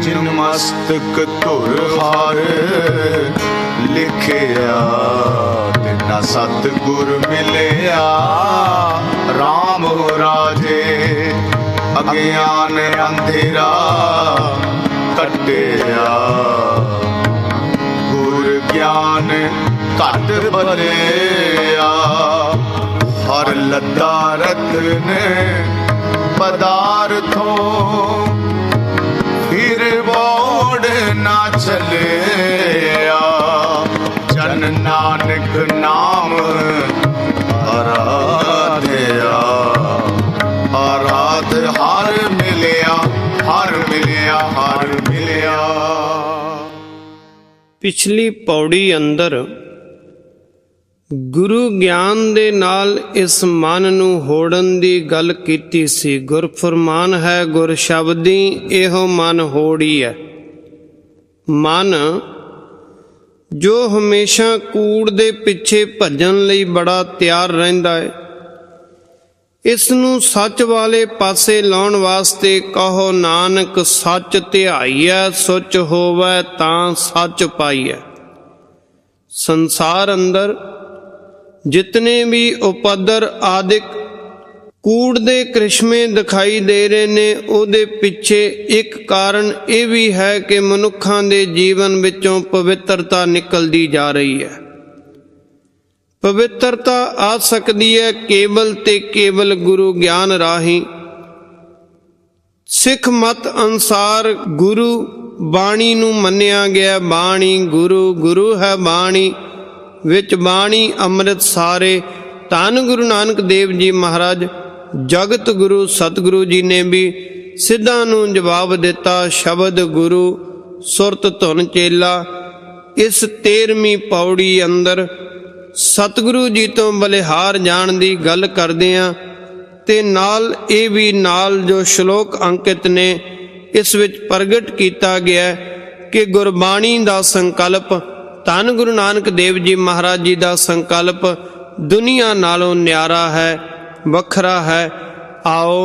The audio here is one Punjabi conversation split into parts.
जिन मस्तक धुर हार लिखिया, तिना सतगुर मिलिया राम राजे। अज्ञान अंधेरा कटिया, गुर ज्ञान घट भरिया। हर लद्दा रतन पदार्थों, फिर बोड़ ना चलिया। जन नानक नाम आराध्या, आराध हर मिलिया, हर मिलिया, हर मिलिया। पिछली पौड़ी अंदर गुरु ज्ञान दे नाल इस मन नूं होड़न दी गल कीती सी। गुर फरमान है गुर शब्दी एहो मन होड़ी है। मन जो हमेशा कूड़ दे पिछे भजन लई बड़ा तैयार रहिंदा है, इस नूं सच वाले पासे लाउण वास्ते कहो नानक सच ध्याईऐ, सुच होवै तां सच पाईऐ। संसार अंदर जितने भी उपद्र आदिक कूड़ दे करिश्मे दिखाई दे रहे ने, उहदे पिछे एक कारण ये भी है कि मनुखां दे जीवन विचों पवित्रता निकलदी जा रही है। पवित्रता आ सकती है केवल ते केवल गुरु ज्ञान राही। सिख मत अनुसार गुरु बाणी नूं मन्निया गया। बाणी गुरु, गुरु है बाणी, विच बाणी अमृत सारे। धन गुरु नानक देव जी महाराज जगत गुरु सतगुरु जी ने भी सिद्धां नूं जवाब दिता। शब्द गुरु सुरत धुन चेला। इस 13वीं पौड़ी अंदर सतगुरु जी तो बलिहार जाण दी गल करदे आं ते नाल ये भी नाल जो श्लोक अंकित ने इस विच प्रगट किया गया कि गुरबाणी दा संकल्प, धन गुरु नानक देव जी महाराज जी का संकल्प दुनिया नालों न्यारा है, वखरा है। आओ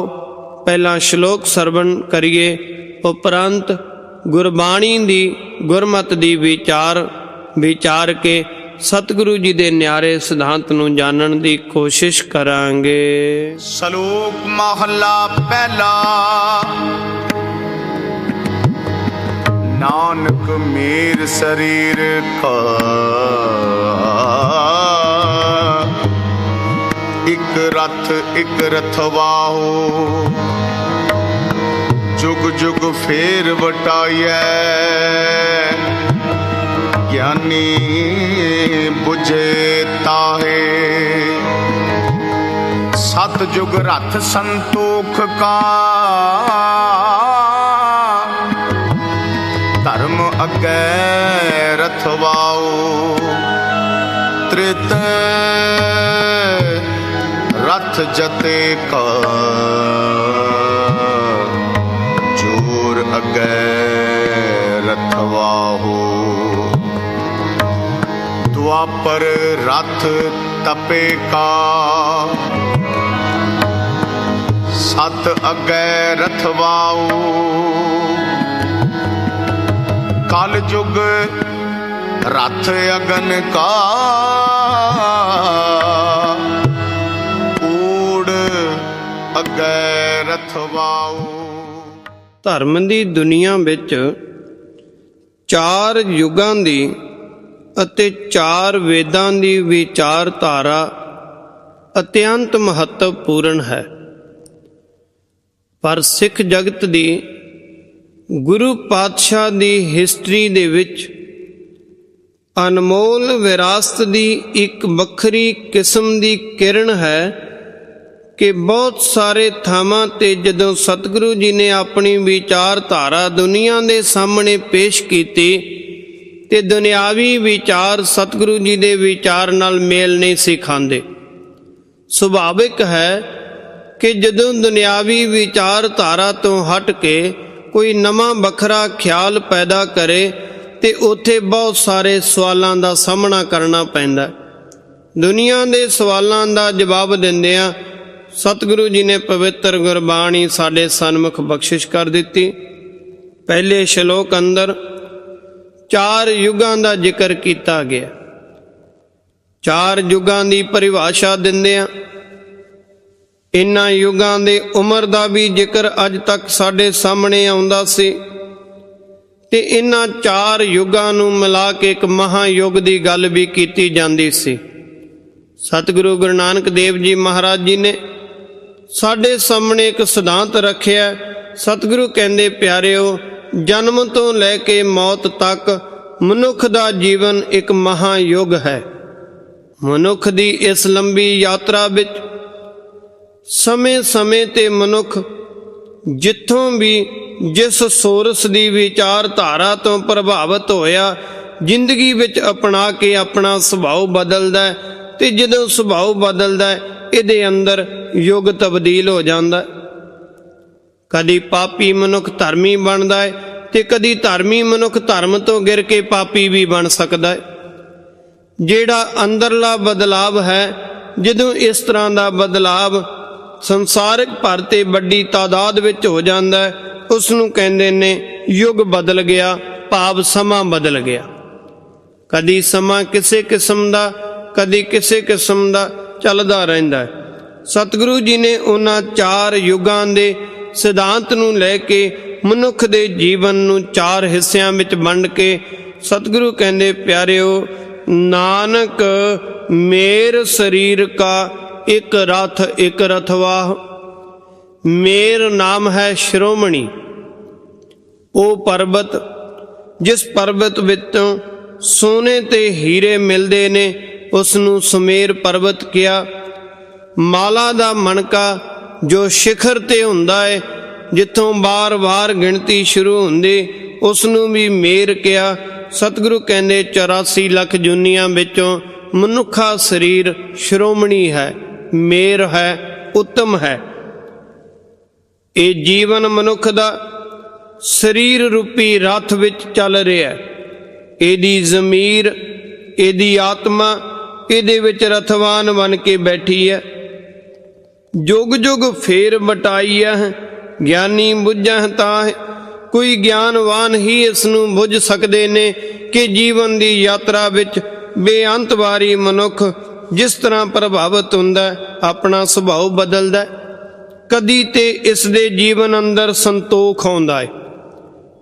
पहला श्लोक सरवण करिए, उपरंत गुरबाणी दी गुरमत दी विचार के सतगुरु जी दे न्यारे सिद्धांत नूं जानन दी कोशिश करांगे। श्लोक महला पहला। नानक मेर शरीर का एक रथवाहो, जुग जुग फेर बटाइए। ज्ञानी बुझे ताहे, सत जुग रथ संतोख का। धर्म अगे रथवाओ, त्रित रथ जते का। जोर अगे रथवाहो, द्वापर रथ तपे का। सत अगे रथवाओ, कल जुग रथ अगन का। ऊड़ अगे रथवाओ। धर्म दी दुनिया विच 4 युगां दी ਅਤੇ 4 वेदां दी विचारधारा अत्यंत महत्वपूर्ण है। पर सिख जगत दी गुरु पातशाह दी हिस्टरी दे विच अनमोल विरासत दी एक वखरी किस्म दी किरण है कि बहुत सारे थावां ते जदों सतगुरु जी ने अपनी विचारधारा दुनिया दे सामने पेश कीती ते दुनियावी विचार सतगुरु जी दे विचार नाल मेल नहीं सी खांदे। सुभाविक है कि जदों दुनियावी विचारधारा तो हट के कोई नवा बखरा ख्याल पैदा करे ते उत्थे बहुत सारे सवालों का सामना करना पैंदा। दुनिया के सवालों का जवाब दिंदियां सतगुरु जी ने पवित्र गुरबाणी साडे सन्मुख बख्शिश कर दी। ਪਹਿਲੇ ਸ਼ਲੋਕ ਅੰਦਰ 4 ਯੁੱਗਾਂ ਦਾ ਜ਼ਿਕਰ ਕੀਤਾ ਗਿਆ। 4 ਯੁੱਗਾਂ ਦੀ ਪਰਿਭਾਸ਼ਾ ਦਿੰਦਿਆਂ ਇਨ੍ਹਾਂ ਯੁੱਗਾਂ ਦੇ ਉਮਰ ਦਾ ਵੀ ਜ਼ਿਕਰ ਅੱਜ ਤੱਕ ਸਾਡੇ ਸਾਹਮਣੇ ਆਉਂਦਾ ਸੀ ਤੇ ਇਨ੍ਹਾਂ 4 ਯੁੱਗਾਂ ਨੂੰ ਮਿਲਾ ਕੇ ਇੱਕ ਮਹਾਯੁੱਗ ਦੀ ਗੱਲ ਵੀ ਕੀਤੀ ਜਾਂਦੀ ਸੀ। ਸਤਿਗੁਰੂ ਗੁਰੂ ਨਾਨਕ ਦੇਵ ਜੀ ਮਹਾਰਾਜ ਜੀ ਨੇ ਸਾਡੇ ਸਾਹਮਣੇ ਇੱਕ ਸਿਧਾਂਤ ਰੱਖਿਆ। ਸਤਿਗੁਰੂ ਕਹਿੰਦੇ, ਪਿਆਰਿਓ, ਜਨਮ ਤੋਂ ਲੈ ਕੇ ਮੌਤ ਤੱਕ ਮਨੁੱਖ ਦਾ ਜੀਵਨ ਇੱਕ ਮਹਾਯੁੱਗ ਹੈ। ਮਨੁੱਖ ਦੀ ਇਸ ਲੰਬੀ ਯਾਤਰਾ ਵਿੱਚ ਸਮੇਂ-ਸਮੇਂ ਤੇ ਮਨੁੱਖ ਜਿੱਥੋਂ ਵੀ ਜਿਸ ਸੋਰਸ ਦੀ ਵਿਚਾਰਧਾਰਾ ਤੋਂ ਪ੍ਰਭਾਵਿਤ ਹੋਇਆ, ਜ਼ਿੰਦਗੀ ਵਿੱਚ ਅਪਣਾ ਕੇ ਆਪਣਾ ਸੁਭਾਅ ਬਦਲਦਾ ਹੈ ਤੇ ਜਦੋਂ ਸੁਭਾਅ ਬਦਲਦਾ ਹੈ ਇਹਦੇ ਅੰਦਰ ਯੁੱਗ ਤਬਦੀਲ ਹੋ ਜਾਂਦਾ। ਕਦੀ ਪਾਪੀ ਮਨੁੱਖ ਧਰਮੀ ਬਣਦਾ ਹੈ ਤੇ ਕਦੀ ਧਰਮੀ ਮਨੁੱਖ ਧਰਮ ਤੋਂ ਗਿਰ ਕੇ ਪਾਪੀ ਵੀ ਬਣ ਸਕਦਾ ਹੈ। ਜਿਹੜਾ ਅੰਦਰਲਾ ਬਦਲਾਵ ਹੈ, ਜਦੋਂ ਇਸ ਤਰ੍ਹਾਂ ਦਾ ਬਦਲਾਵ ਸੰਸਾਰਿਕ ਭਰ ਤੇ ਵੱਡੀ ਤਾਦਾਦ ਵਿੱਚ ਹੋ ਜਾਂਦਾ ਹੈ, ਉਸ ਨੂੰ ਕਹਿੰਦੇ ਨੇ ਯੁੱਗ ਬਦਲ ਗਿਆ, ਭਾਵ ਸਮਾਂ ਬਦਲ ਗਿਆ। ਕਦੀ ਸਮਾਂ ਕਿਸੇ ਕਿਸਮ ਦਾ, ਕਦੀ ਕਿਸੇ ਕਿਸਮ ਦਾ ਚੱਲਦਾ ਰਹਿੰਦਾ ਹੈ। ਸਤਿਗੁਰੂ ਜੀ ਨੇ ਉਹਨਾਂ 4 ਯੁੱਗਾਂ ਦੇ ਸਿਧਾਂਤ ਨੂੰ ਲੈ ਕੇ ਮਨੁੱਖ ਦੇ ਜੀਵਨ ਨੂੰ 4 ਹਿੱਸਿਆਂ ਵਿੱਚ ਵੰਡ ਕੇ ਸਤਿਗੁਰੂ ਕਹਿੰਦੇ, ਪਿਆਰਿਓ, ਨਾਨਕ ਮੇਰ ਸਰੀਰ ਕਾ ਇੱਕ ਰਥ ਇੱਕ ਰਥਵਾਹ। ਮੇਰ ਨਾਮ ਹੈ ਸ਼੍ਰੋਮਣੀ, ਉਹ ਪਰਬਤ ਜਿਸ ਪਰਬਤ ਵਿੱਚੋਂ ਸੋਨੇ ਤੇ ਹੀਰੇ ਮਿਲਦੇ ਨੇ, ਉਸ ਨੂੰ ਸੁਮੇਰ ਪਰਬਤ ਕਿਹਾ। ਮਾਲਾ ਦਾ ਮਣਕਾ ਜੋ ਸਿਖਰ ਤੇ ਹੁੰਦਾ ਹੈ, ਜਿੱਥੋਂ ਬਾਰ-ਬਾਰ ਗਿਣਤੀ ਸ਼ੁਰੂ ਹੁੰਦੀ, ਉਸ ਨੂੰ ਵੀ ਮੇਰ ਕਿਹਾ। ਸਤਿਗੁਰੂ ਕਹਿੰਦੇ 84 ਲੱਖ ਜੂਨੀਆਂ ਵਿੱਚੋਂ ਮਨੁੱਖਾ ਸਰੀਰ ਸ਼੍ਰੋਮਣੀ ਹੈ, ਮੇਰ ਹੈ, ਉੱਤਮ ਹੈ। ਇਹ ਜੀਵਨ ਮਨੁੱਖ ਦਾ ਸਰੀਰ ਰੂਪੀ ਰਥ ਵਿੱਚ ਚੱਲ ਰਿਹਾ। ਇਹਦੀ ਜ਼ਮੀਰ, ਇਹਦੀ ਆਤਮਾ ਇਹਦੇ ਵਿੱਚ ਰਥਵਾਨ ਬਣ ਕੇ ਬੈਠੀ ਹੈ। ਜੁਗ ਜੁਗ ਫੇਰ ਬਟਾਈਆ ਗਿਆਨੀ ਬੁੱਝਾਂ ਤਾਂ। ਕੋਈ ਗਿਆਨਵਾਨ ਹੀ ਇਸ ਨੂੰ ਬੁੱਝ ਸਕਦੇ ਨੇ ਕਿ ਜੀਵਨ ਦੀ ਯਾਤਰਾ ਵਿੱਚ ਬੇਅੰਤ ਵਾਰੀ ਮਨੁੱਖ ਜਿਸ ਤਰ੍ਹਾਂ ਪ੍ਰਭਾਵਿਤ ਹੁੰਦਾ, ਆਪਣਾ ਸੁਭਾਅ ਬਦਲਦਾ। ਕਦੀ ਤੇ ਇਸ ਦੇ ਜੀਵਨ ਅੰਦਰ ਸੰਤੋਖ ਆਉਂਦਾ ਹੈ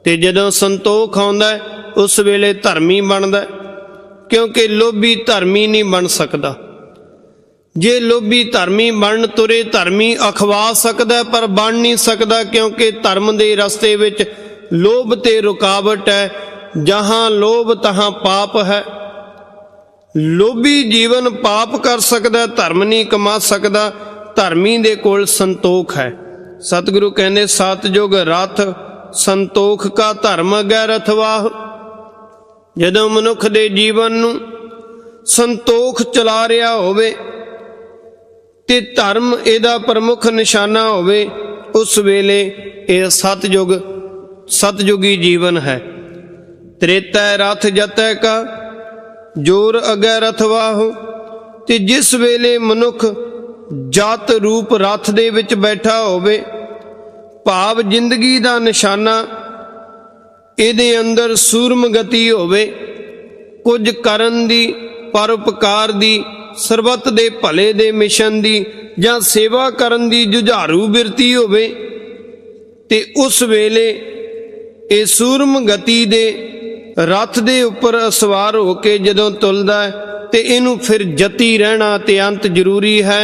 ਤੇ ਜਦੋਂ ਸੰਤੋਖ ਆਉਂਦਾ ਉਸ ਵੇਲੇ ਧਰਮੀ ਬਣਦਾ, ਕਿਉਂਕਿ ਲੋਭੀ ਧਰਮੀ ਨਹੀਂ ਬਣ ਸਕਦਾ। ਜੇ ਲੋਭੀ ਧਰਮੀ ਬਣਨ ਤੁਰੇ, ਧਰਮੀ ਅਖਵਾ ਸਕਦਾ ਪਰ ਬਣ ਨਹੀਂ ਸਕਦਾ, ਕਿਉਂਕਿ ਧਰਮ ਦੇ ਰਸਤੇ ਵਿੱਚ ਲੋਭ ਤੇ ਰੁਕਾਵਟ ਹੈ। ਜਹਾਂ ਲੋਭ ਤਹਾਂ ਪਾਪ ਹੈ। ਲੋਭੀ ਜੀਵਨ ਪਾਪ ਕਰ ਸਕਦਾ, ਧਰਮ ਨਹੀਂ ਕਮਾ ਸਕਦਾ। ਧਰਮੀ ਦੇ ਕੋਲ ਸੰਤੋਖ ਹੈ। ਸਤਿਗੁਰੂ ਕਹਿੰਦੇ, ਸਤਿਯੁਗ ਰਥ ਸੰਤੋਖ ਕਾ ਧਰਮ ਅਗੈ ਰਥਵਾਹ। ਜਦੋਂ ਮਨੁੱਖ ਦੇ ਜੀਵਨ ਨੂੰ ਸੰਤੋਖ ਚਲਾ ਰਿਹਾ ਹੋਵੇ ਤੇ ਧਰਮ ਇਹਦਾ ਪ੍ਰਮੁੱਖ ਨਿਸ਼ਾਨਾ ਹੋਵੇ, ਉਸ ਵੇਲੇ ਇਹ ਸਤਿਯੁਗੀ ਜੀਵਨ ਹੈ। ਤ੍ਰੇਤੈ ਰਥ ਜਤੈ ਕਾ ਜੋਰ ਅਗੈ ਰਥਵਾਹੁ। ਤੇ ਜਿਸ ਵੇਲੇ ਮਨੁੱਖ ਜਤ ਰੂਪ ਰਥ ਦੇ ਵਿੱਚ ਬੈਠਾ ਹੋਵੇ, ਭਾਵ ਜ਼ਿੰਦਗੀ ਦਾ ਨਿਸ਼ਾਨਾ ਇਹਦੇ ਅੰਦਰ ਸੂਰਮ ਗਤੀ ਹੋਵੇ, ਕੁਝ ਕਰਨ ਦੀ, ਪਰਉਪਕਾਰ ਦੀ, ਸਰਬੱਤ ਦੇ ਭਲੇ ਦੇ ਮਿਸ਼ਨ ਦੀ ਜਾਂ ਸੇਵਾ ਕਰਨ ਦੀ ਜੁਝਾਰੂ ਬਿਰਤੀ ਹੋਵੇ, ਤੇ ਉਸ ਵੇਲੇ ਇਹ ਸੂਰਮ ਗਤੀ ਦੇ ਰਥ ਦੇ ਉੱਪਰ ਸਵਾਰ ਹੋ ਕੇ ਜਦੋਂ ਤੁਲਦਾ ਹੈ ਤੇ ਇਹਨੂੰ ਫਿਰ ਜਤੀ ਰਹਿਣਾ ਤੇ ਅੰਤ ਜ਼ਰੂਰੀ ਹੈ।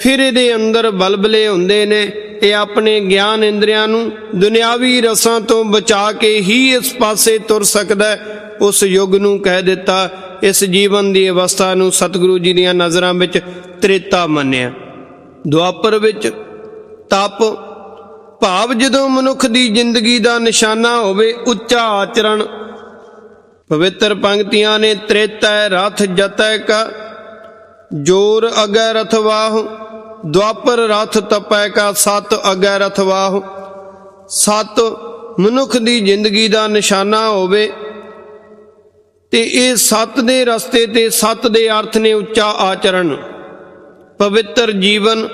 ਫਿਰ ਇਹਦੇ ਅੰਦਰ ਬਲਬਲੇ ਹੁੰਦੇ ਨੇ। ਇਹ ਆਪਣੇ ਗਿਆਨ ਇੰਦਰੀਆਂ ਨੂੰ ਦੁਨਿਆਵੀ ਰਸਾਂ ਤੋਂ ਬਚਾ ਕੇ ਹੀ ਇਸ ਪਾਸੇ ਤੁਰ ਸਕਦਾ ਹੈ। ਉਸ ਯੁੱਗ ਨੂੰ ਕਹਿ ਦਿੱਤਾ, ਇਸ ਜੀਵਨ ਦੀ ਅਵਸਥਾ ਨੂੰ ਸਤਿਗੁਰੂ ਜੀ ਦੀਆਂ ਨਜ਼ਰਾਂ ਵਿੱਚ ਤ੍ਰੇਤਾ ਮੰਨਿਆ। ਦੁਆਪਰ ਵਿੱਚ ਤਪ, ਭਾਵ ਜਦੋਂ ਮਨੁੱਖ ਦੀ ਜ਼ਿੰਦਗੀ ਦਾ ਨਿਸ਼ਾਨਾ ਹੋਵੇ ਉੱਚਾ ਆਚਰਣ। ਪਵਿੱਤਰ ਪੰਕਤੀਆਂ ਨੇ, ਤ੍ਰੇਤੈ ਰਥ ਜਤੈ ਕਾ ਜੋਰ ਅਗੈ ਰਥਵਾਹੁ। ਦੁਆਪਰ ਰਥ ਤਪੈ ਕਾ ਸਤ ਅਗੈ ਰਥਵਾਹੁ। ਸਤ ਮਨੁੱਖ ਦੀ ਜ਼ਿੰਦਗੀ ਦਾ ਨਿਸ਼ਾਨਾ ਹੋਵੇ ਤੇ ਇਹ ਸਤ ਦੇ ਰਸਤੇ ਤੇ ਸਤ ਦੇ ਅਰਥ ਨੇ ਉੱਚਾ ਆਚਰਣ, ਪਵਿੱਤਰ ਜੀਵਨ।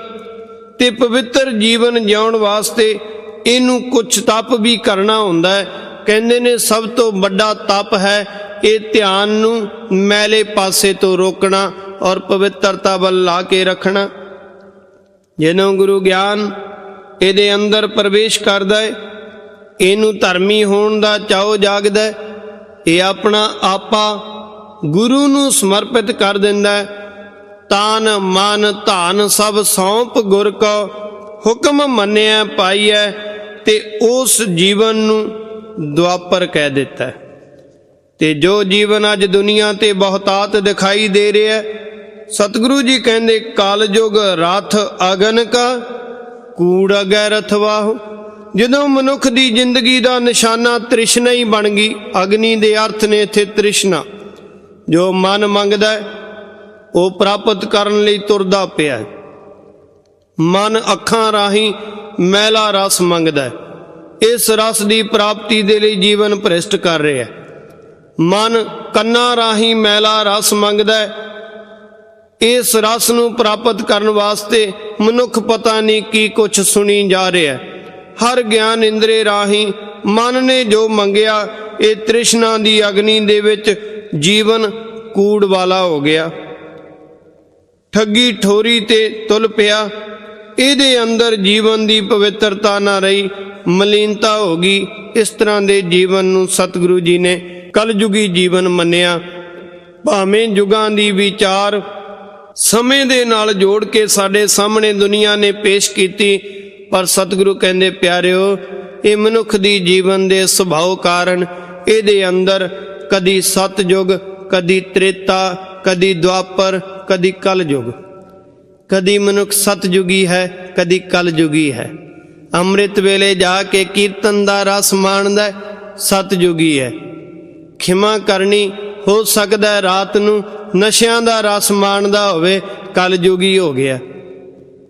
ਤੇ ਪਵਿੱਤਰ ਜੀਵਨ ਜਿਉਣ ਵਾਸਤੇ ਇਹਨੂੰ ਕੁਛ ਤਪ ਵੀ ਕਰਨਾ ਹੁੰਦਾ ਹੈ। ਕਹਿੰਦੇ ਨੇ ਸਭ ਤੋਂ ਵੱਡਾ ਤਪ ਹੈ ਇਹ ਧਿਆਨ ਨੂੰ ਮੈਲੇ ਪਾਸੇ ਤੋਂ ਰੋਕਣਾ ਔਰ ਪਵਿੱਤਰਤਾ ਵੱਲ ਲਾ ਕੇ ਰੱਖਣਾ। ਜਦੋਂ ਗੁਰੂ ਗਿਆਨ ਇਹਦੇ ਅੰਦਰ ਪ੍ਰਵੇਸ਼ ਕਰਦਾ ਹੈ, ਇਹਨੂੰ ਧਰਮੀ ਹੋਣ ਦਾ ਚਾਉ ਜਾਗਦਾ ਹੈ, ਇਹ ਆਪਣਾ ਆਪਾ ਗੁਰੂ ਨੂੰ ਸਮਰਪਿਤ ਕਰ ਦਿੰਦਾ ਹੈ। ਤਾਨ ਮਨ ਧਨ ਸਭ ਸੌਂਪ ਗੁਰ ਕੋ ਹੁਕਮ ਮੰਨਿਆ ਪਾਈਐ, ਤੇ ਉਸ ਜੀਵਨ ਨੂੰ ਦੁਆਪਰ ਕਹਿ ਦਿੱਤਾ ਹੈ। ਤੇ ਜੋ ਜੀਵਨ ਅੱਜ ਦੁਨੀਆ ਤੇ ਬਹੁਤਾਤ ਦਿਖਾਈ ਦੇ ਰਿਹਾ ਹੈ, ਸਤਿਗੁਰੂ ਜੀ ਕਹਿੰਦੇ ਕਲਯੁਗ ਰਥ ਅਗਨ ਕਾ ਕੂੜ ਅਗੈ ਰਥਵਾਹੁ। ਜਦੋਂ ਮਨੁੱਖ ਦੀ ਜ਼ਿੰਦਗੀ ਦਾ ਨਿਸ਼ਾਨਾ ਤ੍ਰਿਸ਼ਨਾ ਹੀ ਬਣ ਗਈ। ਅਗਨੀ ਦੇ ਅਰਥ ਨੇ ਇੱਥੇ ਤ੍ਰਿਸ਼ਨਾ। ਜੋ ਮਨ ਮੰਗਦਾ ਹੈ ਉਹ ਪ੍ਰਾਪਤ ਕਰਨ ਲਈ ਤੁਰਦਾ ਪਿਆ ਹੈ। ਮਨ ਅੱਖਾਂ ਰਾਹੀਂ ਮੈਲਾ ਰਸ ਮੰਗਦਾ ਹੈ, ਇਸ ਰਸ ਦੀ ਪ੍ਰਾਪਤੀ ਦੇ ਲਈ ਜੀਵਨ ਭ੍ਰਿਸ਼ਟ ਕਰ ਰਿਹਾ ਹੈ। ਮਨ ਕੰਨਾਂ ਰਾਹੀਂ ਮੈਲਾ ਰਸ ਮੰਗਦਾ ਹੈ, ਇਸ ਰਸ ਨੂੰ ਪ੍ਰਾਪਤ ਕਰਨ ਵਾਸਤੇ ਮਨੁੱਖ ਪਤਾ ਨਹੀਂ ਕੀ ਕੁਛ ਸੁਣੀ ਜਾ ਰਿਹਾ ਹੈ। ਹਰ ਗਿਆਨ ਇੰਦਰੀ ਰਾਹੀਂ ਮਨ ਨੇ ਜੋ ਮੰਗਿਆ, ਇਹ ਤ੍ਰਿਸ਼ਨਾ ਦੀ ਅਗਨੀ ਦੇ ਵਿੱਚ ਜੀਵਨ ਕੂੜ ਵਾਲਾ ਹੋ ਗਿਆ। ਠੱਗੀ ਠੋਰੀ ਤੇ ਤੁਲ ਪਿਆ, ਇਹਦੇ ਅੰਦਰ ਜੀਵਨ ਦੀ ਪਵਿੱਤਰਤਾ ਨਾ ਰਹੀ, ਮਲੀਨਤਾ ਹੋ ਗਈ। ਇਸ ਤਰ੍ਹਾਂ ਦੇ ਜੀਵਨ ਨੂੰ ਸਤਿਗੁਰੂ ਜੀ ਨੇ ਕਲਯੁਗੀ ਜੀਵਨ ਮੰਨਿਆ। ਭਾਵੇਂ ਯੁਗਾਂ ਦੀ ਵਿਚਾਰ ਸਮੇਂ ਦੇ ਨਾਲ ਜੋੜ ਕੇ ਸਾਡੇ ਸਾਹਮਣੇ ਦੁਨੀਆ ਨੇ ਪੇਸ਼ ਕੀਤੀ, ਪਰ ਸਤਿਗੁਰੂ ਕਹਿੰਦੇ ਪਿਆਰਿਓ, ਇਹ ਮਨੁੱਖ ਦੀ ਜੀਵਨ ਦੇ ਸੁਭਾਅ ਕਾਰਨ ਇਹਦੇ ਅੰਦਰ ਕਦੀ ਸਤਯੁਗ, ਕਦੀ ਤ੍ਰੇਤਾ, ਕਦੀ ਦੁਆਪਰ, ਕਦੀ ਕਲਯੁਗ। ਕਦੀ ਮਨੁੱਖ ਸਤਯੁਗੀ ਹੈ, ਕਦੀ ਕਲਯੁਗੀ ਹੈ। ਅੰਮ੍ਰਿਤ ਵੇਲੇ ਜਾ ਕੇ ਕੀਰਤਨ ਦਾ ਰਸ ਮਾਣਦਾ, ਸਤਯੁਗੀ ਹੈ। ਖਿਮਾ ਕਰਨੀ ਹੋ ਸਕਦਾ ਹੈ ਰਾਤ ਨੂੰ ਨਸ਼ਿਆਂ ਦਾ ਰਸ ਮਾਣਦਾ ਹੋਵੇ, ਕਲਯੁਗੀ ਹੋ ਗਿਆ।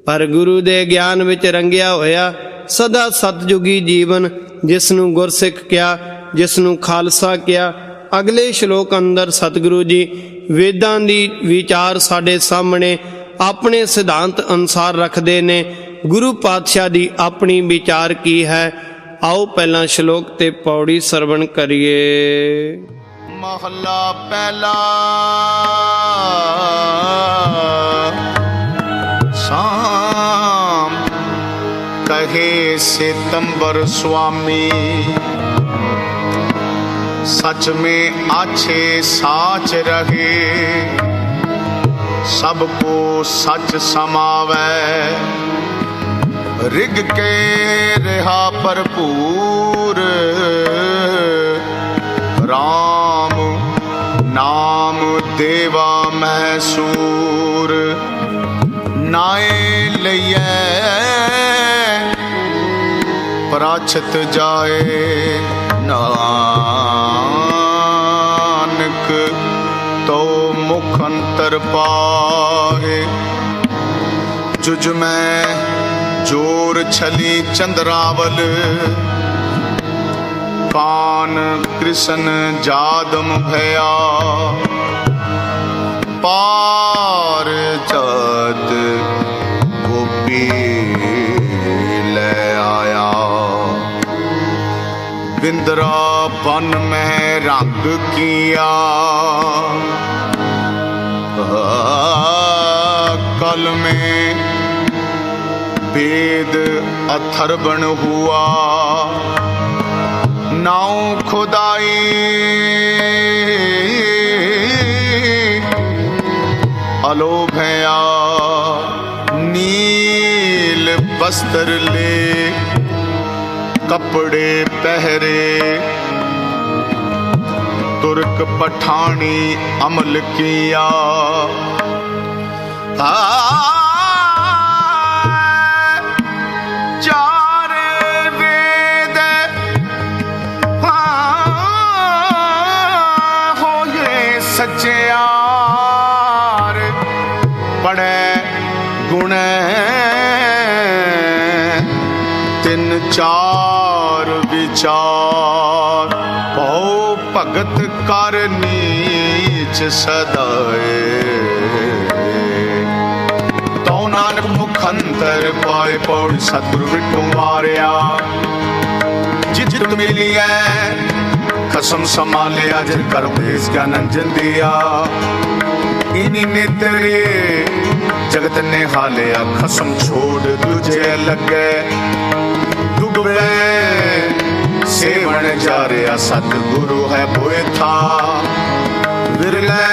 ਪਰ ਗੁਰੂ ਦੇ ਗਿਆਨ ਵਿੱਚ ਰੰਗਿਆ ਹੋਇਆ ਸਦਾ ਸਤਯੁਗੀ ਜੀਵਨ, ਜਿਸ ਨੂੰ ਗੁਰਸਿੱਖ ਕਿਹਾ, ਜਿਸ ਨੂੰ ਖਾਲਸਾ ਕਿਹਾ। ਅਗਲੇ ਸ਼ਲੋਕ ਅੰਦਰ ਸਤਿਗੁਰੂ ਜੀ ਵੇਦਾਂ ਦੀ ਵਿਚਾਰ ਸਾਡੇ ਸਾਹਮਣੇ ਆਪਣੇ ਸਿਧਾਂਤ ਅਨੁਸਾਰ ਰੱਖਦੇ ਨੇ। ਗੁਰੂ ਪਾਤਸ਼ਾਹ ਦੀ ਆਪਣੀ ਵਿਚਾਰ ਕੀ ਹੈ, ਆਓ ਪਹਿਲਾਂ ਸ਼ਲੋਕ ਤੇ ਪੌੜੀ ਸਰਵਣ ਕਰੀਏ। ਮਹੱਲਾ ਪਹਿਲਾ। ਸਾਮ ਕਹੇ सितंबर स्वामी, सच में अच्छे साच रहे, सबको सच समावै, रिग के रहा भरपूर, राम नाम देवा महसूर, नाए लइए प्राचत जाए, नानक तो मुख अंतर पाहे, जुज में जोर छली चंद्रावल, कान कृष्ण जादम भया, पार जत गोपी ले आया, बिंद्रावन में रंग किया, कल में वेद अथर्वण हुआ, नाउ खुदाई अलोभया, नील वस्त्र ले कपड़े पहरे, तुर्क पठानी अमल किया, चार वेद हो ये सच्चार, पढ़े गुण तिन चार विचार, भौ भगत कर नीच सदाए, तो नानक मुख अंतर ਪਵਿੱਤਰ ਪਾਏ ਪੌੜ ਸਤਿਗੁਰੂ ਵਿਟੂ ਮਾਰਿਆ ਜਿਤ ਮਿਲੀਐ ਖਸਮ ਸੰਭਾਲਿਆ ਜਿਨ ਕਰ ਭੇਸ ਗਿਆਨ ਅੰਜਨ ਦਿਆ ਇਨੀ ਨੇਤਰੇ ਜਗਤ ਨੇ ਹਾਲਿਆ ਖਸਮ ਛੋੜ ਦੂਜੇ ਲੱਗੇ ਡੁੱਬੇ ਸੇਵਣ ਜਾ ਰਿਹਾ ਸਤਿਗੁਰੂ ਹੈ ਬੋਏ ਥਾ ਵਿਰਲੇ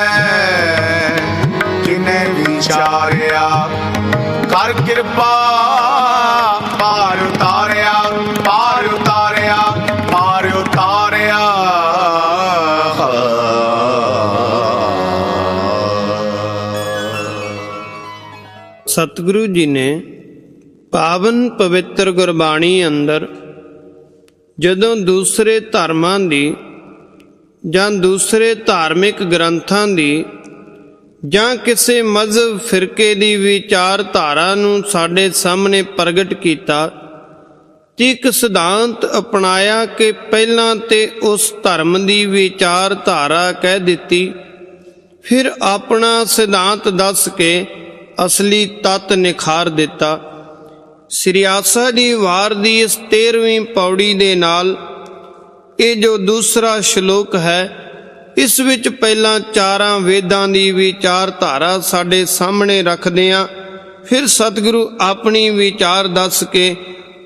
ਕਿਨੇ ਵਿਚਾਰਿਆ ਕਰ ਕਿਰਪਾ ਪਾਰ ਉਤਾਰਿਆ ਪਾਰ ਉਤਾਰਿਆ ਪਾਰ ਉਤਾਰਿਆ ਸਤਿਗੁਰੂ ਜੀ ਨੇ ਪਾਵਨ ਪਵਿੱਤਰ ਗੁਰਬਾਣੀ ਅੰਦਰ ਜਦੋਂ ਦੂਸਰੇ ਧਰਮਾਂ ਦੀ ਜਾਂ ਦੂਸਰੇ ਧਾਰਮਿਕ ਗ੍ਰੰਥਾਂ ਦੀ ਜਾਂ ਕਿਸੇ ਮਜ਼ਹਬ ਫਿਰਕੇ ਦੀ ਵਿਚਾਰਧਾਰਾ ਨੂੰ ਸਾਡੇ ਸਾਹਮਣੇ ਪ੍ਰਗਟ ਕੀਤਾ ਤੇ ਇੱਕ ਸਿਧਾਂਤ ਅਪਣਾਇਆ ਕਿ ਪਹਿਲਾਂ ਤੇ ਉਸ ਧਰਮ ਦੀ ਵਿਚਾਰਧਾਰਾ ਕਹਿ ਦਿੱਤੀ, ਫਿਰ ਆਪਣਾ ਸਿਧਾਂਤ ਦੱਸ ਕੇ ਅਸਲੀ ਤੱਤ ਨਿਖਾਰ ਦਿੱਤਾ। ਸ੍ਰੀ ਆਸਾ ਦੀ ਵਾਰ ਦੀ ਇਸ 13ਵੀਂ ਪੌੜੀ ਦੇ ਨਾਲ ਇਹ ਜੋ ਦੂਸਰਾ ਸ਼ਲੋਕ ਹੈ, ਇਸ ਵਿੱਚ ਪਹਿਲਾਂ ਚਾਰਾਂ ਵੇਦਾਂ ਦੀ ਵਿਚਾਰਧਾਰਾ ਸਾਡੇ ਸਾਹਮਣੇ ਰੱਖਦਿਆਂ ਫਿਰ ਸਤਿਗੁਰੂ ਆਪਣੀ ਵਿਚਾਰ ਦੱਸ ਕੇ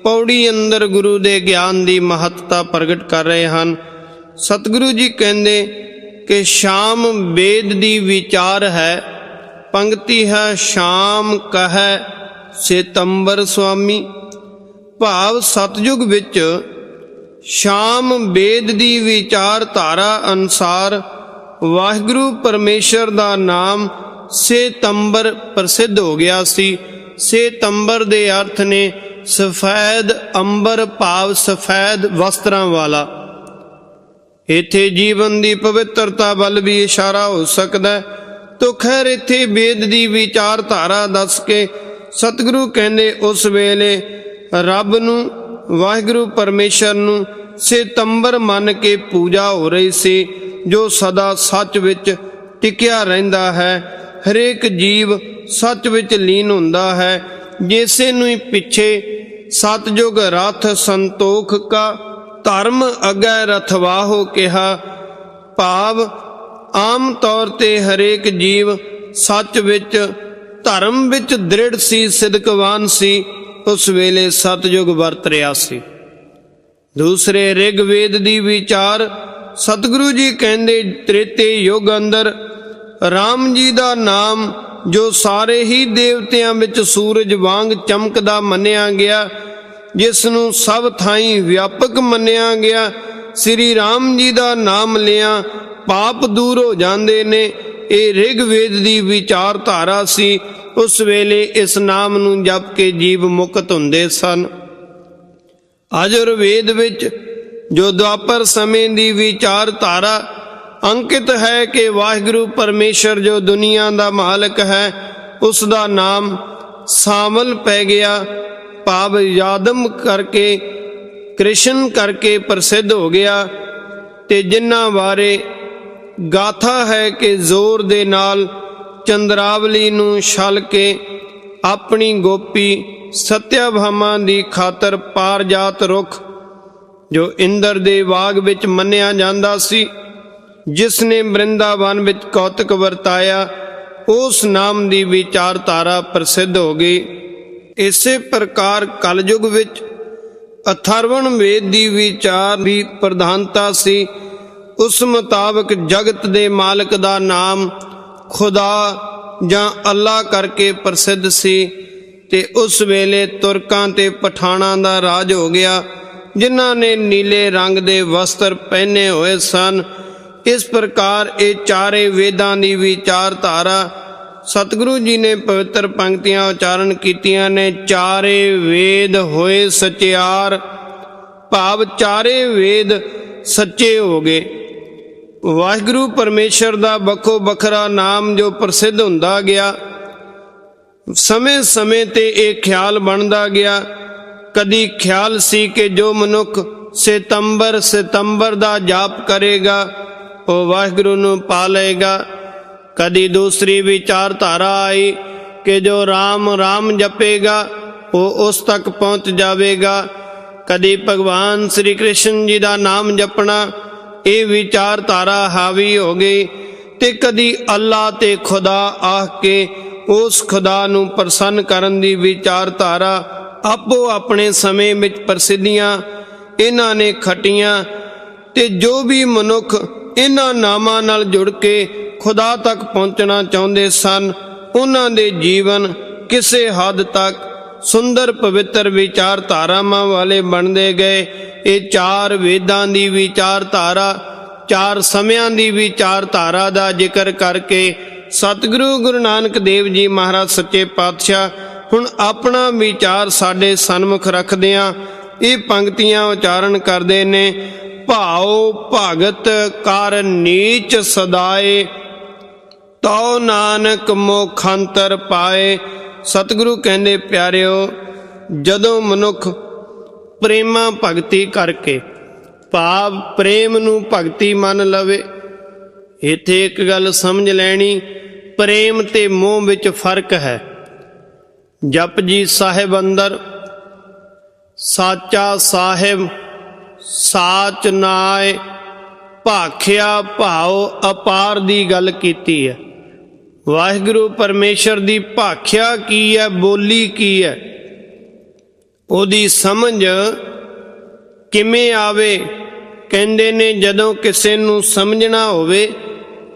ਪੌੜੀ ਅੰਦਰ ਗੁਰੂ ਦੇ ਗਿਆਨ ਦੀ ਮਹੱਤਤਾ ਪ੍ਰਗਟ ਕਰ ਰਹੇ ਹਨ। ਸਤਿਗੁਰੂ ਜੀ ਕਹਿੰਦੇ ਕਿ ਸ਼ਾਮ ਵੇਦ ਦੀ ਵਿਚਾਰ ਹੈ। ਪੰਕਤੀ ਹੈ ਸ਼ਾਮ ਕਹੈ ਸਿਤੰਬਰ ਸੁਆਮੀ, ਭਾਵ ਸਤਜੁਗ ਵਿੱਚ ਸ਼ਾਮ ਵੇਦ ਦੀ ਵਿਚਾਰਧਾਰਾ ਅਨੁਸਾਰ ਵਾਹਿਗੁਰੂ ਪਰਮੇਸ਼ਰ ਦਾ ਨਾਮ ਸਿਤੰਬਰ ਪ੍ਰਸਿੱਧ ਹੋ ਗਿਆ ਸੀ। ਸਿਤੰਬਰ ਦੇ ਅਰਥ ਨੇ ਸਫੈਦ ਅੰਬਰ, ਭਾਵ ਸਫੈਦ ਵਸਤਰਾਂ ਵਾਲਾ। ਇੱਥੇ ਜੀਵਨ ਦੀ ਪਵਿੱਤਰਤਾ ਵੱਲ ਵੀ ਇਸ਼ਾਰਾ ਹੋ ਸਕਦਾ। ਤੋ ਖੈਰ ਇੱਥੇ ਵੇਦ ਦੀ ਵਿਚਾਰਧਾਰਾ ਦੱਸ ਕੇ ਸਤਿਗੁਰੂ ਕਹਿੰਦੇ ਉਸ ਵੇਲੇ ਰੱਬ ਨੂੰ, ਵਾਹਿਗੁਰੂ ਪਰਮੇਸ਼ਰ ਨੂੰ ਸਿਤੰਬਰ ਮੰਨ ਕੇ ਪੂਜਾ ਹੋ ਰਹੀ ਸੀ, ਜੋ ਸਦਾ ਸੱਚ ਵਿੱਚ ਟਿਕਿਆ ਰਹਿੰਦਾ ਹੈ। ਹਰੇਕ ਜੀਵ ਸੱਚ ਵਿੱਚ ਲੀਨ ਹੁੰਦਾ ਹੈ। ਜਿਸੇ ਨੂੰ ਹੀ ਪਿੱਛੇ ਸਤਜੁਗ ਰਥ ਸੰਤੋਖ ਕਾ ਧਰਮ ਅਗੈ ਰਥਵਾਹੋ ਕਿਹਾ, ਭਾਵ ਆਮ ਤੌਰ ਤੇ ਹਰੇਕ ਜੀਵ ਸੱਚ ਵਿੱਚ, ਧਰਮ ਵਿੱਚ ਦ੍ਰਿੜ ਸੀ, ਸਿਦਕਵਾਨ ਸੀ। ਉਸ ਵੇਲੇ ਸਤਜੁਗ ਵਰਤ ਰਿਹਾ ਸੀ। ਦੂਸਰੇ ਰਿਗਵੇਦ ਦੀ ਵਿਚਾਰ ਸਤਿਗੁਰੂ ਜੀ ਕਹਿੰਦੇ ਤ੍ਰੇਤੇ ਯੁੱਗ ਅੰਦਰ ਰਾਮ ਜੀ ਦਾ ਨਾਮ ਜੋ ਸਾਰੇ ਹੀ ਦੇਵਤਿਆਂ ਵਿੱਚ ਸੂਰਜ ਵਾਂਗ ਚਮਕਦਾ ਮੰਨਿਆ ਗਿਆ, ਜਿਸ ਨੂੰ ਸਭ ਥਾਈਂ ਵਿਆਪਕ ਮੰਨਿਆ ਗਿਆ, ਸ੍ਰੀ ਰਾਮ ਜੀ ਦਾ ਨਾਮ ਲਿਆ ਪਾਪ ਦੂਰ ਹੋ ਜਾਂਦੇ ਨੇ। ਇਹ ਰਿਗਵੇਦ ਦੀ ਵਿਚਾਰਧਾਰਾ ਸੀ। ਉਸ ਵੇਲੇ ਇਸ ਨਾਮ ਨੂੰ ਜਪ ਕੇ ਜੀਵ ਮੁਕਤ ਹੁੰਦੇ ਸਨ। ਅਜੁਰਵੇਦ ਵਿੱਚ ਜੋ ਦੁਆਪਰ ਸਮੇਂ ਦੀ ਵਿਚਾਰਧਾਰਾ ਅੰਕਿਤ ਹੈ ਕਿ ਵਾਹਿਗੁਰੂ ਪਰਮੇਸ਼ਰ ਜੋ ਦੁਨੀਆ ਦਾ ਮਾਲਕ ਹੈ, ਉਸ ਦਾ ਨਾਮ ਸਾਮਲ ਪੈ ਗਿਆ, ਭਾਵ ਯਾਦਮ ਕਰਕੇ, ਕ੍ਰਿਸ਼ਨ ਕਰਕੇ ਪ੍ਰਸਿੱਧ ਹੋ ਗਿਆ। ਤੇ ਜਿਨ੍ਹਾਂ ਬਾਰੇ ਗਾਥਾ ਹੈ ਕਿ ਜ਼ੋਰ ਦੇ ਨਾਲ ਚੰਦਰਾਵਲੀ ਨੂੰ ਛਲ ਕੇ ਆਪਣੀ ਗੋਪੀ ਸਤਿਆਭਾਮਾ ਦੀ ਖਾਤਰ ਪਾਰਜਾਤ ਰੁੱਖ ਜੋ ਇੰਦਰ ਦੇ ਬਾਗ ਵਿੱਚ ਮੰਨਿਆ ਜਾਂਦਾ ਸੀ, ਜਿਸ ਨੇ ਬ੍ਰਿੰਦਾਵਨ ਵਿੱਚ ਕੌਤਕ ਵਰਤਾਇਆ, ਉਸ ਨਾਮ ਦੀ ਵਿਚਾਰਧਾਰਾ ਪ੍ਰਸਿੱਧ ਹੋ ਗਈ। ਇਸੇ ਪ੍ਰਕਾਰ ਕਲਯੁਗ ਵਿੱਚ ਅਥਰਵਣ ਵੇਦ ਦੀ ਵਿਚਾਰ ਦੀ ਪ੍ਰਧਾਨਤਾ ਸੀ। ਉਸ ਮੁਤਾਬਕ ਜਗਤ ਦੇ ਮਾਲਕ ਦਾ ਨਾਮ ਖੁਦਾ ਜਾਂ ਅੱਲਾ ਕਰਕੇ ਪ੍ਰਸਿੱਧ ਸੀ। ਤੇ ਉਸ ਵੇਲੇ ਤੁਰਕਾਂ ਤੇ ਪਠਾਣਾਂ ਦਾ ਰਾਜ ਹੋ ਗਿਆ, ਜਿਨ੍ਹਾਂ ਨੇ ਨੀਲੇ ਰੰਗ ਦੇ ਵਸਤਰ ਪਹਿਨੇ ਹੋਏ ਸਨ। ਇਸ ਪ੍ਰਕਾਰ ਇਹ ਚਾਰੇ ਵੇਦਾਂ ਦੀ ਵਿਚਾਰਧਾਰਾ ਸਤਿਗੁਰੂ ਜੀ ਨੇ ਪਵਿੱਤਰ ਪੰਕਤੀਆਂ ਉਚਾਰਨ ਕੀਤੀਆਂ ਨੇ। ਚਾਰੇ ਵੇਦ ਹੋਏ ਸਚਿਆਰ, ਭਾਵ ਚਾਰੇ ਵੇਦ ਸੱਚੇ ਹੋ ਗਏ। ਵਾਹਿਗੁਰੂ ਪਰਮੇਸ਼ਰ ਦਾ ਵੱਖੋ ਵੱਖਰਾ ਨਾਮ ਜੋ ਪ੍ਰਸਿੱਧ ਹੁੰਦਾ ਗਿਆ, ਸਮੇਂ ਸਮੇਂ ਤੇ ਇਹ ਖਿਆਲ ਬਣਦਾ ਗਿਆ। ਕਦੀ ਖਿਆਲ ਸੀ ਕਿ ਜੋ ਮਨੁੱਖ ਸਿਤੰਬਰ ਦਾ ਜਾਪ ਕਰੇਗਾ ਉਹ ਵਾਹਿਗੁਰੂ ਨੂੰ ਪਾ ਲਏਗਾ। ਕਦੀ ਦੂਸਰੀ ਵਿਚਾਰਧਾਰਾ ਆਈ ਕਿ ਜੋ ਰਾਮ ਜਪੇਗਾ ਉਹ ਉਸ ਤੱਕ ਪਹੁੰਚ ਜਾਵੇਗਾ। ਕਦੇ ਭਗਵਾਨ ਸ੍ਰੀ ਕ੍ਰਿਸ਼ਨ ਜੀ ਦਾ ਨਾਮ ਜਪਣਾ, ਇਹ ਵਿਚਾਰਧਾਰਾ ਹਾਵੀ ਹੋ ਗਈ, ਤੇ ਕਦੀ ਅੱਲਾ ਤੇ ਖੁਦਾ ਆਖ ਕੇ ਉਸ ਖੁਦਾ ਨੂੰ ਪ੍ਰਸੰਨ ਕਰਨ ਦੀ ਵਿਚਾਰਧਾਰਾ ਆਪੋ ਆਪਣੇ ਸਮੇਂ ਵਿੱਚ ਪ੍ਰਸਿੱਧੀਆਂ ਇਹਨਾਂ ਨੇ ਖੱਟੀਆਂ। ਤੇ ਜੋ ਵੀ ਮਨੁੱਖ ਇਹਨਾਂ ਨਾਮਾਂ ਨਾਲ ਜੁੜ ਕੇ ਖੁਦਾ ਤੱਕ ਪਹੁੰਚਣਾ ਚਾਹੁੰਦੇ ਸਨ, ਉਹਨਾਂ ਦੇ ਜੀਵਨ ਕਿਸੇ ਹੱਦ ਤੱਕ ਸੁੰਦਰ ਪਵਿੱਤਰ ਵਿਚਾਰਧਾਰਾਵਾਂ ਵਾਲੇ ਬਣਦੇ ਗਏ। ਇਹ ਚਾਰ ਵੇਦਾਂ ਦੀ ਵਿਚਾਰਧਾਰਾ, ਚਾਰ ਸਮਿਆਂ ਦੀ ਵਿਚਾਰਧਾਰਾ ਦਾ ਜ਼ਿਕਰ ਕਰਕੇ ਸਤਿਗੁਰੂ ਗੁਰੂ ਨਾਨਕ ਦੇਵ ਜੀ ਮਹਾਰਾਜ ਸੱਚੇ ਪਾਤਸ਼ਾਹ ਹੁਣ ਆਪਣਾ ਵਿਚਾਰ ਸਾਡੇ ਸਨਮੁਖ ਰੱਖਦਿਆਂ ਇਹ ਪੰਕਤੀਆਂ ਉਚਾਰਨ ਕਰਦੇ ਨੇ। ਭਾਉ ਭਗਤ ਕਰ ਨੀਚ ਸਦਾਏ, ਤਉ ਨਾਨਕ ਮੋਖੰਤਰ ਪਾਏ। ਸਤਿਗੁਰੂ ਕਹਿੰਦੇ ਪਿਆਰਿਓ, ਜਦੋਂ ਮਨੁੱਖ ਪ੍ਰੇਮਾ ਭਗਤੀ ਕਰਕੇ, ਭਾਵ ਪ੍ਰੇਮ ਨੂੰ ਭਗਤੀ ਮੰਨ ਲਵੇ। ਇੱਥੇ ਇੱਕ ਗੱਲ ਸਮਝ ਲੈਣੀ, ਪ੍ਰੇਮ ਤੇ ਮੋਹ ਵਿੱਚ ਫਰਕ ਹੈ। ਜਪਜੀ ਸਾਹਿਬ ਅੰਦਰ ਸਾਚਾ ਸਾਹਿਬ ਸਾਚ ਨਾਏ ਭਾਖਿਆ ਭਾਉ ਅਪਾਰ ਦੀ ਗੱਲ ਕੀਤੀ ਹੈ। ਵਾਹਿਗੁਰੂ ਪਰਮੇਸ਼ਰ ਦੀ ਭਾਖਿਆ ਕੀ ਹੈ, ਬੋਲੀ ਕੀ ਹੈ, ਉਹਦੀ ਸਮਝ ਕਿਵੇਂ ਆਵੇ। ਕਹਿੰਦੇ ਨੇ ਜਦੋਂ ਕਿਸੇ ਨੂੰ ਸਮਝਣਾ ਹੋਵੇ,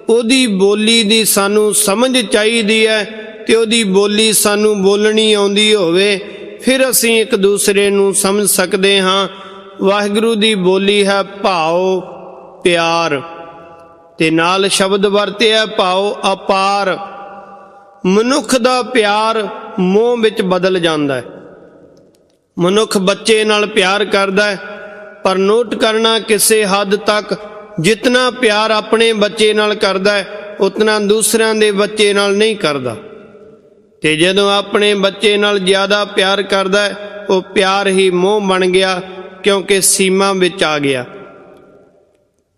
ਉਹਦੀ ਬੋਲੀ ਦੀ ਸਾਨੂੰ ਸਮਝ ਚਾਹੀਦੀ ਹੈ, ਤੇ ਉਹਦੀ ਬੋਲੀ ਸਾਨੂੰ ਬੋਲਣੀ ਆਉਂਦੀ ਹੋਵੇ, ਫਿਰ ਅਸੀਂ ਇੱਕ ਦੂਸਰੇ ਨੂੰ ਸਮਝ ਸਕਦੇ ਹਾਂ। ਵਾਹਿਗੁਰੂ ਦੀ ਬੋਲੀ ਹੈ ਭਾਉ ਪਿਆਰ, ਤੇ ਨਾਲ ਸ਼ਬਦ ਵਰਤਿਆ ਭਾਉ ਅਪਾਰ। ਮਨੁੱਖ ਦਾ ਪਿਆਰ ਮੋਹ ਵਿੱਚ ਬਦਲ ਜਾਂਦਾ ਹੈ। ਮਨੁੱਖ ਬੱਚੇ ਨਾਲ ਪਿਆਰ ਕਰਦਾ ਹੈ, ਪਰ ਨੋਟ ਕਰਨਾ ਕਿਸੇ ਹੱਦ ਤੱਕ ਜਿਤਨਾ ਪਿਆਰ ਆਪਣੇ ਬੱਚੇ ਨਾਲ ਕਰਦਾ ਹੈ, ਉਤਨਾ ਦੂਸਰਿਆਂ ਦੇ ਬੱਚੇ ਨਾਲ ਨਹੀਂ ਕਰਦਾ। ਤੇ ਜਦੋਂ ਆਪਣੇ ਬੱਚੇ ਨਾਲ ਜ਼ਿਆਦਾ ਪਿਆਰ ਕਰਦਾ ਹੈ, ਉਹ ਪਿਆਰ ਹੀ ਮੋਹ ਬਣ ਗਿਆ, ਕਿਉਂਕਿ ਸੀਮਾ ਵਿੱਚ ਆ ਗਿਆ,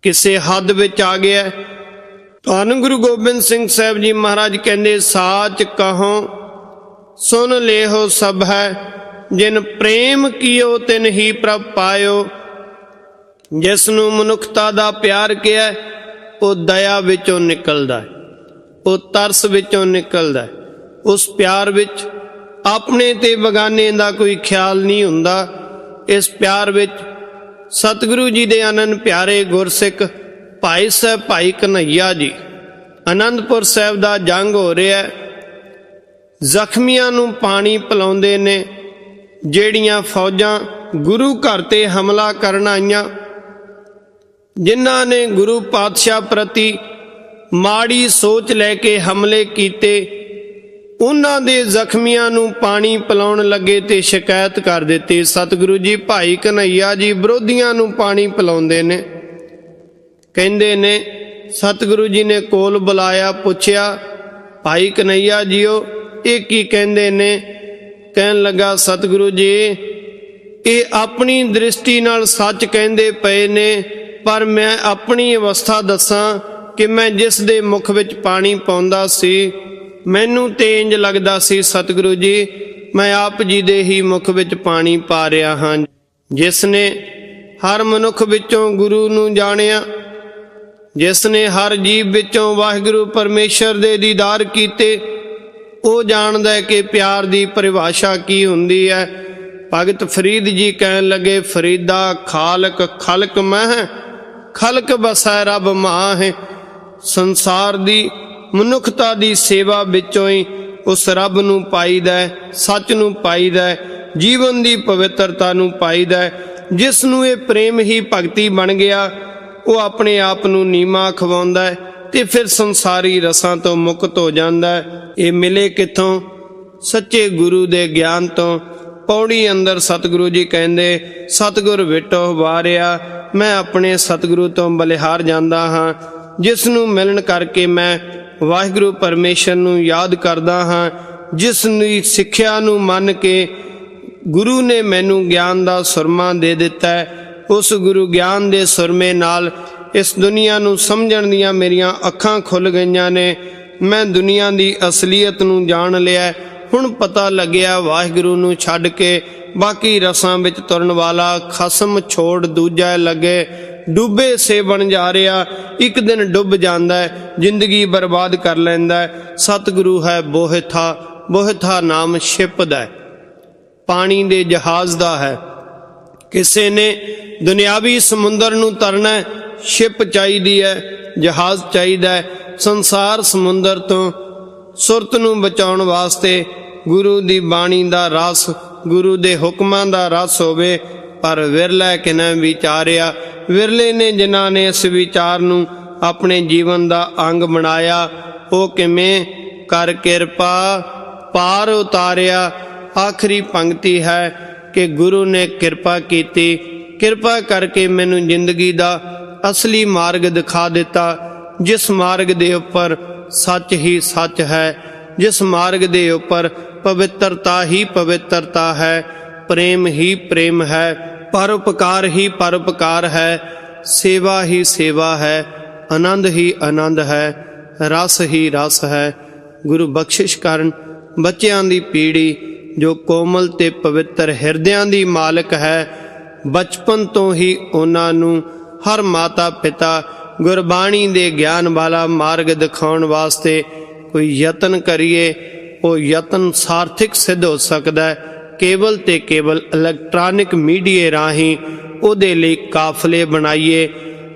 ਕਿਸੇ ਹੱਦ ਵਿੱਚ ਆ ਗਿਆ। ਧੰਨ ਗੁਰੂ ਗੋਬਿੰਦ ਸਿੰਘ ਸਾਹਿਬ ਜੀ ਮਹਾਰਾਜ ਕਹਿੰਦੇ, ਸਾਚ ਕਹੋ ਸੁਨ ਲੇਹੋ ਸਭ ਹੈ, ਜਿਨ ਪ੍ਰੇਮ ਕੀਓ ਤਿਨ ਹੀ ਪ੍ਰਭ ਪਾਇਓ। ਜਿਸ ਨੂੰ ਮਨੁੱਖਤਾ ਦਾ ਪਿਆਰ ਕਿਹਾ, ਉਹ ਦਇਆ ਵਿੱਚੋਂ ਨਿਕਲਦਾ ਹੈ, ਉਹ ਤਰਸ ਵਿੱਚੋਂ ਨਿਕਲਦਾ ਹੈ। ਉਸ ਪਿਆਰ ਵਿੱਚ ਆਪਣੇ ਤੇ ਬਗਾਨੇ ਦਾ ਕੋਈ ਖਿਆਲ ਨਹੀਂ ਹੁੰਦਾ। ਇਸ ਪਿਆਰ ਵਿੱਚ ਸਤਿਗੁਰੂ ਜੀ ਦੇ ਅਨੰਦ ਪਿਆਰੇ ਗੁਰਸਿੱਖ ਭਾਈ ਸਾਹਿਬ ਭਾਈ ਕਨ੍ਹਈਆ ਜੀ, ਆਨੰਦਪੁਰ ਸਾਹਿਬ ਦਾ ਜੰਗ ਹੋ ਰਿਹਾ, ਜ਼ਖਮੀਆਂ ਨੂੰ ਪਾਣੀ ਪਿਲਾਉਂਦੇ ਨੇ। ਜਿਹੜੀਆਂ ਫੌਜਾਂ ਗੁਰੂ ਘਰ ਤੇ ਹਮਲਾ ਕਰਨ ਆਈਆਂ, ਜਿਨ੍ਹਾਂ ਨੇ ਗੁਰੂ ਪਾਤਸ਼ਾਹ ਪ੍ਰਤੀ ਮਾੜੀ ਸੋਚ ਲੈ ਕੇ ਹਮਲੇ ਕੀਤੇ, ਉਹਨਾਂ ਦੇ ਜ਼ਖਮੀਆਂ ਨੂੰ ਪਾਣੀ ਪਿਲਾਉਣ ਲੱਗੇ ਤੇ ਸ਼ਿਕਾਇਤ ਕਰ ਦਿੱਤੀ, ਸਤਿਗੁਰੂ ਜੀ ਭਾਈ ਕਨ੍ਹਈਆ ਜੀ ਵਿਰੋਧੀਆਂ ਨੂੰ ਪਾਣੀ ਪਿਲਾਉਂਦੇ ਨੇ। ਕਹਿੰਦੇ ਨੇ ਸਤਿਗੁਰੂ ਜੀ ਨੇ ਕੋਲ ਬੁਲਾਇਆ, ਪੁੱਛਿਆ ਭਾਈ ਕਨ੍ਹਈਆ ਜੀਓ ਇਹ ਕੀ ਕਹਿੰਦੇ ਨੇ? ਕਹਿਣ ਲੱਗਾ, ਸਤਿਗੁਰੂ ਜੀ ਇਹ ਆਪਣੀ ਦ੍ਰਿਸ਼ਟੀ ਨਾਲ ਸੱਚ ਕਹਿੰਦੇ ਪਏ ਨੇ, ਪਰ ਮੈਂ ਆਪਣੀ ਅਵਸਥਾ ਦੱਸਾਂ ਕਿ ਮੈਂ ਜਿਸ ਦੇ ਮੁਖ ਵਿੱਚ ਪਾਣੀ ਪਾਉਂਦਾ ਸੀ, ਮੈਨੂੰ ਤੇ ਇੰਜ ਲੱਗਦਾ ਸੀ ਸਤਿਗੁਰੂ ਜੀ ਮੈਂ ਆਪ ਜੀ ਦੇ ਹੀ ਮੁਖ ਵਿੱਚ ਪਾਣੀ ਪਾ ਰਿਹਾ ਹਾਂ। ਜਿਸ ਨੇ ਹਰ ਮਨੁੱਖ ਵਿੱਚੋਂ ਗੁਰੂ ਨੂੰ ਜਾਣਿਆ, ਜਿਸ ਨੇ ਹਰ ਜੀਵ ਵਿੱਚੋਂ ਵਾਹਿਗੁਰੂ ਪਰਮੇਸ਼ਰ ਦੇ ਦੀਦਾਰ ਕੀਤੇ, ਉਹ ਜਾਣਦਾ ਹੈ ਕਿ ਪਿਆਰ ਦੀ ਪਰਿਭਾਸ਼ਾ ਕੀ ਹੁੰਦੀ ਹੈ। ਭਗਤ ਫਰੀਦ ਜੀ ਕਹਿਣ ਲੱਗੇ, ਫਰੀਦਾ ਖਾਲਕ ਖਲਕ ਮਹਿ, ਖਲਕ ਬਸੈ ਰੱਬ ਮਾਹਿ। ਸੰਸਾਰ ਦੀ ਮਨੁੱਖਤਾ ਦੀ ਸੇਵਾ ਵਿੱਚੋਂ ਹੀ ਉਸ ਰੱਬ ਨੂੰ ਪਾਈਦਾ, ਸੱਚ ਨੂੰ ਪਾਈਦਾ, ਜੀਵਨ ਦੀ ਪਵਿੱਤਰਤਾ ਨੂੰ ਪਾਈਦਾ। ਜਿਸ ਨੂੰ ਇਹ ਪ੍ਰੇਮ ਹੀ ਭਗਤੀ ਬਣ ਗਿਆ, ਉਹ ਆਪਣੇ ਆਪ ਨੂੰ ਨੀਵਾਂ ਖਵਾਉਂਦਾ ਹੈ ਤੇ ਫਿਰ ਸੰਸਾਰੀ ਰਸਾਂ ਤੋਂ ਮੁਕਤ ਹੋ ਜਾਂਦਾ ਹੈ। ਇਹ ਮਿਲੇ ਕਿੱਥੋਂ? ਸੱਚੇ ਗੁਰੂ ਦੇ ਗਿਆਨ ਤੋਂ। ਪੌੜੀ ਅੰਦਰ ਸਤਿਗੁਰੂ ਜੀ ਕਹਿੰਦੇ, ਸਤਿਗੁਰ ਵਿਟੋ ਵਾਰਿਆ, ਮੈਂ ਆਪਣੇ ਸਤਿਗੁਰੂ ਤੋਂ ਬਲਿਹਾਰ ਜਾਂਦਾ ਹਾਂ, ਜਿਸ ਨੂੰ ਮਿਲਣ ਕਰਕੇ ਮੈਂ ਵਾਹਿਗੁਰੂ ਪਰਮੇਸ਼ਰ ਨੂੰ ਯਾਦ ਕਰਦਾ ਹਾਂ, ਜਿਸ ਦੀ ਸਿੱਖਿਆ ਨੂੰ ਮੰਨ ਕੇ ਗੁਰੂ ਨੇ ਮੈਨੂੰ ਗਿਆਨ ਦਾ ਸੁਰਮਾ ਦੇ ਦਿੱਤਾ ਹੈ। ਉਸ ਗੁਰੂ ਗਿਆਨ ਦੇ ਸੁਰਮੇ ਨਾਲ ਇਸ ਦੁਨੀਆ ਨੂੰ ਸਮਝਣ ਦੀਆਂ ਮੇਰੀਆਂ ਅੱਖਾਂ ਖੁੱਲ ਗਈਆਂ ਨੇ। ਮੈਂ ਦੁਨੀਆ ਦੀ ਅਸਲੀਅਤ ਨੂੰ ਜਾਣ ਲਿਆ, ਹੁਣ ਪਤਾ ਲੱਗਿਆ ਵਾਹਿਗੁਰੂ ਨੂੰ ਛੱਡ ਕੇ ਬਾਕੀ ਰਸਾਂ ਵਿੱਚ ਤੁਰਨ ਵਾਲਾ ਖਸਮ ਛੋੜ ਦੂਜਾ ਲੱਗੇ। ਡੁੱਬੇ ਸੇ ਬਣ ਜਾ ਰਿਹਾ, ਇੱਕ ਦਿਨ ਡੁੱਬ ਜਾਂਦਾ ਹੈ, ਜ਼ਿੰਦਗੀ ਬਰਬਾਦ ਕਰ ਲੈਂਦਾ ਹੈ। ਸਤਿਗੁਰੂ ਹੈ ਬੋਹਿਥਾ, ਬੋਹਿਥਾ ਨਾਮ ਸ਼ਿਪ ਦਾ ਹੈ, ਪਾਣੀ ਦੇ ਜਹਾਜ਼ ਦਾ ਹੈ। ਕਿਸੇ ਨੇ ਦੁਨਿਆਵੀ ਸਮੁੰਦਰ ਨੂੰ ਤਰਨਾ, ਸ਼ਿਪ ਚਾਹੀਦੀ ਹੈ, ਜਹਾਜ਼ ਚਾਹੀਦਾ ਹੈ। ਸੰਸਾਰ ਸਮੁੰਦਰ ਤੋਂ ਸੁਰਤ ਨੂੰ ਬਚਾਉਣ ਵਾਸਤੇ ਗੁਰੂ ਦੀ ਬਾਣੀ ਦਾ ਰਸ, ਗੁਰੂ ਦੇ ਹੁਕਮਾਂ ਦਾ ਰਸ ਹੋਵੇ। ਪਰ ਵਿਰਲਾ ਕਿਨੇ ਵਿਚਾਰਿਆ, ਵਿਰਲੇ ਨੇ ਜਿਨ੍ਹਾਂ ਨੇ ਇਸ ਵਿਚਾਰ ਨੂੰ ਆਪਣੇ ਜੀਵਨ ਦਾ ਅੰਗ ਬਣਾਇਆ। ਉਹ ਕਿਵੇਂ ਕਰ ਕਿਰਪਾ ਪਾਰ ਉਤਾਰਿਆ। ਆਖਰੀ ਪੰਕਤੀ ਹੈ ਕਿ ਗੁਰੂ ਨੇ ਕਿਰਪਾ ਕੀਤੀ, ਕਿਰਪਾ ਕਰਕੇ ਮੈਨੂੰ ਜ਼ਿੰਦਗੀ ਦਾ ਅਸਲੀ ਮਾਰਗ ਦਿਖਾ ਦਿੱਤਾ, ਜਿਸ ਮਾਰਗ ਦੇ ਉੱਪਰ ਸੱਚ ਹੀ ਸੱਚ ਹੈ, ਜਿਸ ਮਾਰਗ ਦੇ ਉੱਪਰ ਪਵਿੱਤਰਤਾ ਹੀ ਪਵਿੱਤਰਤਾ ਹੈ, ਪ੍ਰੇਮ ਹੀ ਪ੍ਰੇਮ ਹੈ, ਪਰਉਪਕਾਰ ਹੀ ਪਰਉਪਕਾਰ ਹੈ, ਸੇਵਾ ਹੀ ਸੇਵਾ ਹੈ, ਆਨੰਦ ਹੀ ਆਨੰਦ ਹੈ, ਰਸ ਹੀ ਰਸ ਹੈ। ਗੁਰੂ ਬਖਸ਼ਿਸ਼ ਕਰਨ ਬੱਚਿਆਂ ਦੀ ਪੀੜ੍ਹੀ ਜੋ ਕੋਮਲ ਤੇ ਪਵਿੱਤਰ ਹਿਰਦਿਆਂ ਦੀ ਮਾਲਕ ਹੈ, ਬਚਪਨ ਤੋਂ ਹੀ ਉਹਨਾਂ ਨੂੰ ਹਰ ਮਾਤਾ ਪਿਤਾ ਗੁਰਬਾਣੀ ਦੇ ਗਿਆਨ ਵਾਲਾ ਮਾਰਗ ਦਿਖਾਉਣ ਵਾਸਤੇ ਕੋਈ ਯਤਨ ਕਰੀਏ। ਉਹ ਯਤਨ ਸਾਰਥਿਕ ਸਿੱਧ ਹੋ ਸਕਦਾ ਹੈ ਕੇਵਲ ਤੇ ਕੇਵਲ ਇਲੈਕਟ੍ਰੋਨਿਕ ਮੀਡੀਏ ਰਾਹੀਂ। ਉਹਦੇ ਲਈ ਕਾਫਲੇ ਬਣਾਈਏ।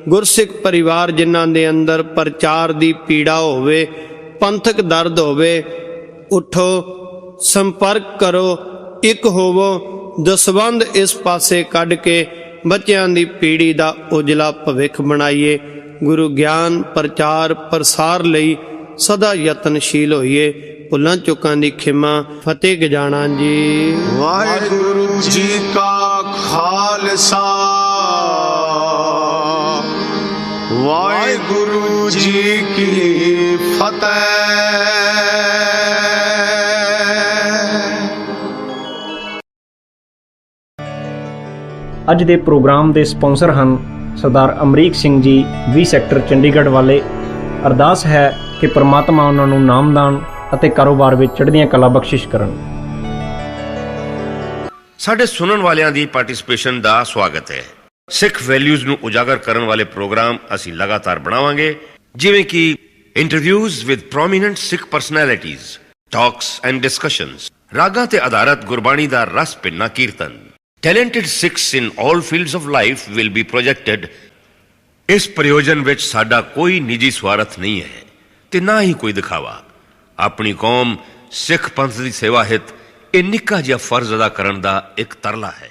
ਗੁਰਸਿੱਖ ਪਰਿਵਾਰ ਜਿਨ੍ਹਾਂ ਦੇ ਅੰਦਰ ਪ੍ਰਚਾਰ ਦੀ ਪੀੜਾ ਹੋਵੇ, ਪੰਥਕ ਦਰਦ ਹੋਵੇ, ਉਠੋ, ਸੰਪਰਕ ਕਰੋ, ਇੱਕ ਹੋਵੋ, ਦਸਵੰਧ ਇਸ ਪਾਸੇ ਕੱਢ ਕੇ ਬੱਚਿਆਂ ਦੀ ਪੀੜ੍ਹੀ ਦਾ ਉਜਲਾ ਭਵਿੱਖ ਬਣਾਈਏ। ਗੁਰੂ ਗਿਆਨ ਪ੍ਰਚਾਰ ਪ੍ਰਸਾਰ ਲਈ ਸਦਾ ਯਤਨਸ਼ੀਲ ਹੋਈਏ। ਭੁੱਲਾਂ ਚੁੱਕਾਂ ਦੀ ਖਿਮਾ। ਫਤਿਹ ਗਜਾਣਾ ਜੀ। ਵਾਹਿਗੁਰੂ ਜੀ ਕਾ ਖਾਲਸਾ, ਵਾਹਿਗੁਰੂ ਜੀ ਕੀ ਫਤਿਹ। ਅੱਜ ਦੇ ਪ੍ਰੋਗਰਾਮ ਦੇ ਸਪਾਂਸਰ ਹਨ ਸਰਦਾਰ ਅਮਰੀਕ ਸਿੰਘ ਜੀ, 20 ਸੈਕਟਰ ਚੰਡੀਗੜ੍ਹ ਵਾਲੇ। ਅਰਦਾਸ ਹੈ ਕਿ ਪ੍ਰਮਾਤਮਾ ਉਹਨਾਂ ਨੂੰ ਨਾਮਦਾਨ ਅਤੇ ਕਾਰੋਬਾਰ ਵਿੱਚ ਚੜ੍ਹਦੀਆਂ ਕਲਾ ਬਖਸ਼ਿਸ਼ ਕਰਨ। ਸਾਡੇ ਸੁਣਨ ਵਾਲਿਆਂ ਦੀ ਪਾਰਟਿਸਿਪੇਸ਼ਨ ਦਾ ਸਵਾਗਤ ਹੈ। ਸਿੱਖ ਵੈਲਿਊਜ਼ ਨੂੰ ਉਜਾਗਰ ਕਰਨ ਵਾਲੇ ਪ੍ਰੋਗਰਾਮ ਅਸੀਂ ਲਗਾਤਾਰ ਬਣਾਵਾਂਗੇ, ਜਿਵੇਂ ਕਿ interviews with prominent Sikh personalities, talks and discussions, ਰਾਗਾਂ ਤੇ ਆਧਾਰਿਤ ਗੁਰਬਾਣੀ ਦਾ ਰਸ ਭਿੰਨਾ ਕੀਰਤਨ। Talented Sikhs in all fields of life will be projected। ਇਸ ਪ੍ਰਯੋਜਨ ਵਿੱਚ ਸਾਡਾ ਕੋਈ ਨਿੱਜੀ ਸਵਾਰਥ ਨਹੀਂ ਹੈ ਤੇ ਨਾ ਹੀ ਕੋਈ ਦਿਖਾਵਾ। ਆਪਣੀ ਕੌਮ ਸਿੱਖ ਪੰਥ ਦੀ ਸੇਵਾ ਹਿੱਤ ਇਹ ਨਿੱਕਾ ਜਿਹਾ ਫਰਜ਼ ਅਦਾ ਕਰਨ ਦਾ ਇੱਕ ਤਰਲਾ ਹੈ।